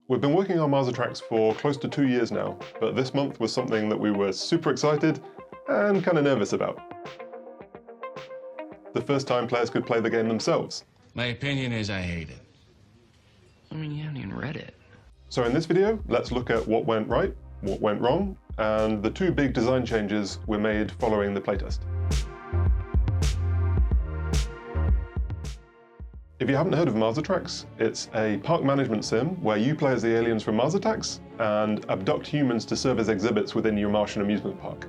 We've been working on Mars Attacks for close to 2 years now, but this month was something that we were super excited and kind of nervous about. The first time players could play the game themselves. My opinion is I hate it. I mean, you haven't even read it. So in this video, let's look at what went right, what went wrong, and the two big design changes were made following the playtest. If you haven't heard of Mars Attacks, it's a park management sim where you play as the aliens from Mars Attacks and abduct humans to serve as exhibits within your Martian amusement park.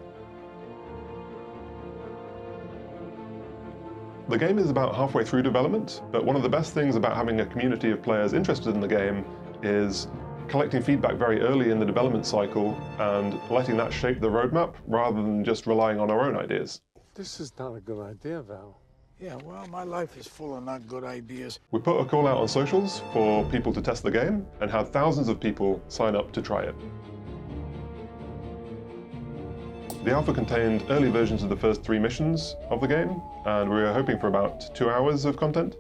The game is about halfway through development, but one of the best things about having a community of players interested in the game is collecting feedback very early in the development cycle and letting that shape the roadmap rather than just relying on our own ideas. This is not a good idea, Val. Yeah, well, my life is full of not good ideas. We put a call out on socials for people to test the game and had thousands of people sign up to try it. The alpha contained early versions of the first 3 missions of the game, and we were hoping for about 2 hours of content.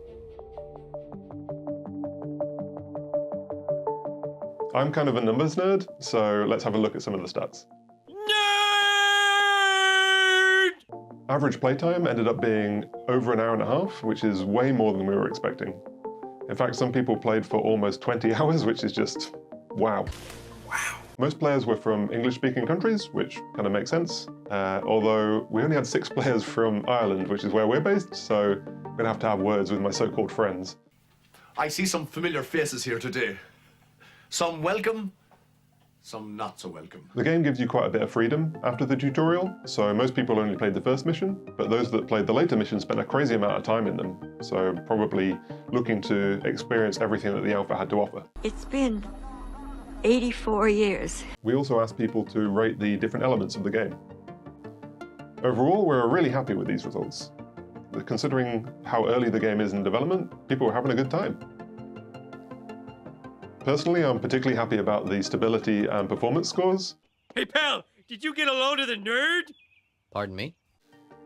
I'm kind of a numbers nerd, so let's have a look at some of the stats. Average playtime ended up being over an hour and a half, which is way more than we were expecting. In fact, some people played for almost 20 hours, which is just wow. Wow. Most players were from English-speaking countries, which kind of makes sense, although we only had 6 players from Ireland, which is where we're based, so I'm gonna have to have words with my so-called friends. I see some familiar faces here today. Some welcome, some not so welcome. The game gives you quite a bit of freedom after the tutorial, so most people only played the first mission, but those that played the later missions spent a crazy amount of time in them, so probably looking to experience everything that the alpha had to offer. It's been 84 years. We also asked people to rate the different elements of the game. Overall, we're really happy with these results. Considering how early the game is in development, people were having a good time. Personally, I'm particularly happy about the stability and performance scores. Hey pal, did you get a load of the nerd? Pardon me?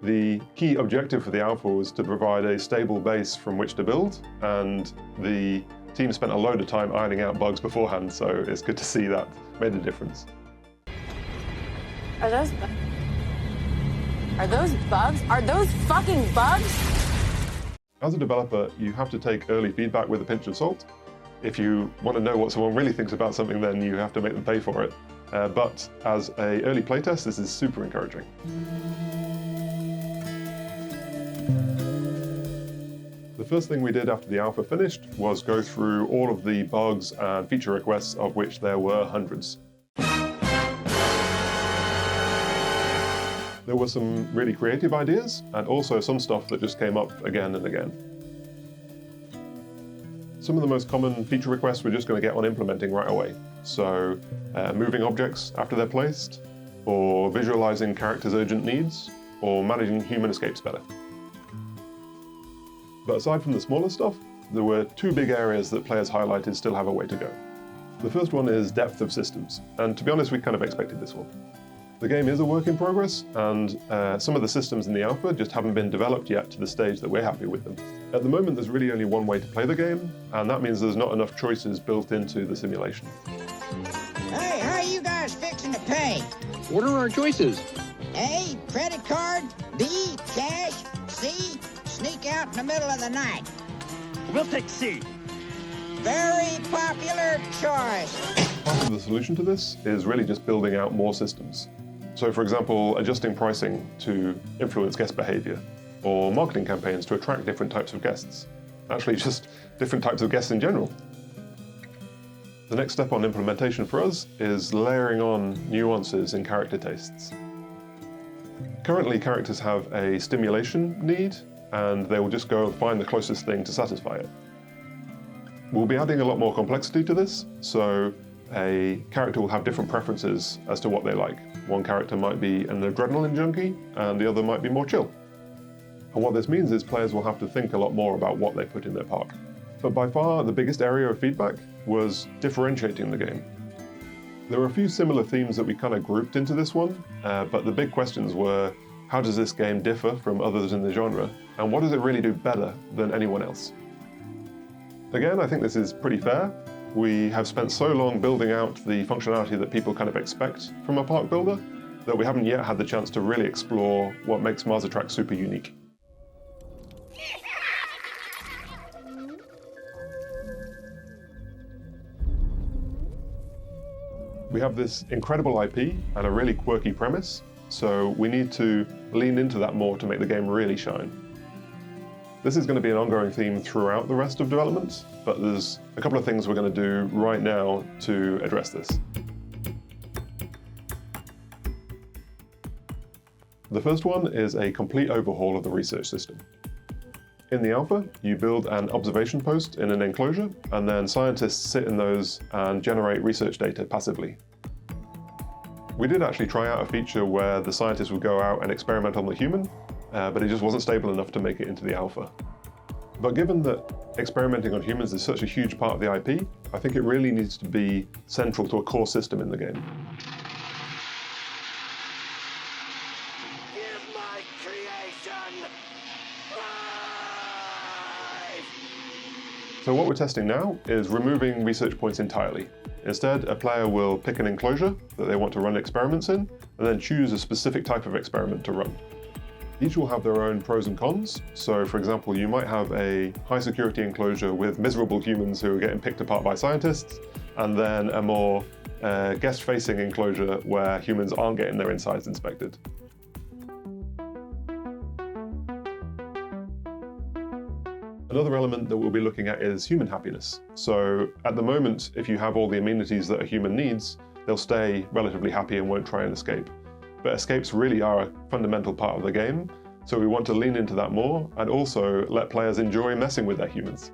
The key objective for the alpha was to provide a stable base from which to build, and the team spent a load of time ironing out bugs beforehand, so it's good to see that made a difference. Are those bugs? Are those fucking bugs? As a developer, you have to take early feedback with a pinch of salt. If you want to know what someone really thinks about something, then you have to make them pay for it. But as an early playtest, this is super encouraging. The first thing we did after the alpha finished was go through all of the bugs and feature requests, of which there were hundreds. There were some really creative ideas, and also some stuff that just came up again and again. Some of the most common feature requests we're just going to get on implementing right away. So moving objects after they're placed, or visualizing characters' urgent needs, or managing human escapes better. But aside from the smaller stuff, there were 2 big areas that players highlighted still have a way to go. The first one is depth of systems, and to be honest, we kind of expected this one. The game is a work in progress, and some of the systems in the alpha just haven't been developed yet to the stage that we're happy with them. At the moment, there's really only one way to play the game, and that means there's not enough choices built into the simulation. Hey, how are you guys fixing to pay? What are our choices? A, credit card. B, cash. C, sneak out in the middle of the night. We'll take C. Very popular choice. Part of the solution to this is really just building out more systems. So for example, adjusting pricing to influence guest behavior, or marketing campaigns to attract different types of guests. Actually, just different types of guests in general. The next step on implementation for us is layering on nuances in character tastes. Currently, characters have a stimulation need, and they will just go and find the closest thing to satisfy it. We'll be adding a lot more complexity to this, so a character will have different preferences as to what they like. One character might be an adrenaline junkie, and the other might be more chill. And what this means is players will have to think a lot more about what they put in their park. But by far, the biggest area of feedback was differentiating the game. There were a few similar themes that we kind of grouped into this one, but the big questions were, how does this game differ from others in the genre, and what does it really do better than anyone else? Again, I think this is pretty fair. we have spent so long building out the functionality that people kind of expect from a park builder that we haven't yet had the chance to really explore what makes Mars Attacks super unique. We have this incredible IP and a really quirky premise, so we need to lean into that more to make the game really shine. This is going to be an ongoing theme throughout the rest of development, but there's a couple of things we're going to do right now to address this. The first one is a complete overhaul of the research system. In the alpha, you build an observation post in an enclosure, and then scientists sit in those and generate research data passively. We did actually try out a feature where the scientists would go out and experiment on the human, but it just wasn't stable enough to make it into the alpha. But given that experimenting on humans is such a huge part of the IP, I think it really needs to be central to a core system in the game. Give my creation life! So what we're testing now is removing research points entirely. Instead, a player will pick an enclosure that they want to run experiments in, and then choose a specific type of experiment to run. Each will have their own pros and cons. So for example, you might have a high security enclosure with miserable humans who are getting picked apart by scientists, and then a more guest-facing enclosure where humans aren't getting their insides inspected. Another element that we'll be looking at is human happiness. So at the moment, if you have all the amenities that a human needs, they'll stay relatively happy and won't try and escape. But escapes really are a fundamental part of the game, so we want to lean into that more and also let players enjoy messing with their humans.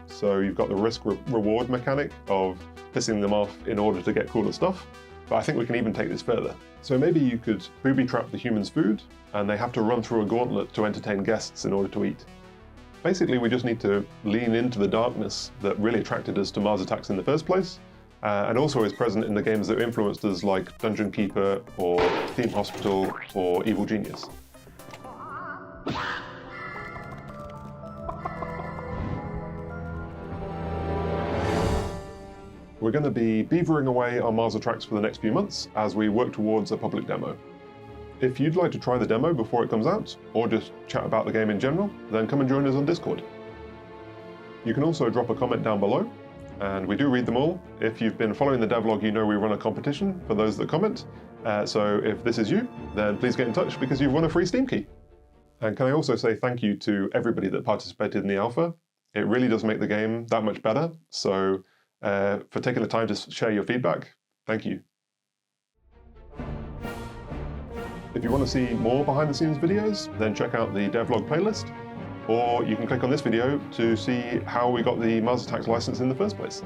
So you've got the risk-reward mechanic of pissing them off in order to get cooler stuff, but I think we can even take this further. So maybe you could booby-trap the humans' food, and they have to run through a gauntlet to entertain guests in order to eat. Basically, we just need to lean into the darkness that really attracted us to Mars Attacks in the first place, and also is present in the games that influenced us like Dungeon Keeper or Theme Hospital or Evil Genius. We're going to be beavering away on Mars Attacks for the next few months as we work towards a public demo. If you'd like to try the demo before it comes out, or just chat about the game in general, then come and join us on Discord. You can also drop a comment down below, and we do read them all. If you've been following the devlog, you know we run a competition for those that comment. So if this is you, then please get in touch because you've won a free Steam key. And can I also say thank you to everybody that participated in the alpha. It really does make the game that much better. So for taking the time to share your feedback, thank you. If you want to see more behind the scenes videos, then check out the devlog playlist, or you can click on this video to see how we got the Mars Attacks license in the first place.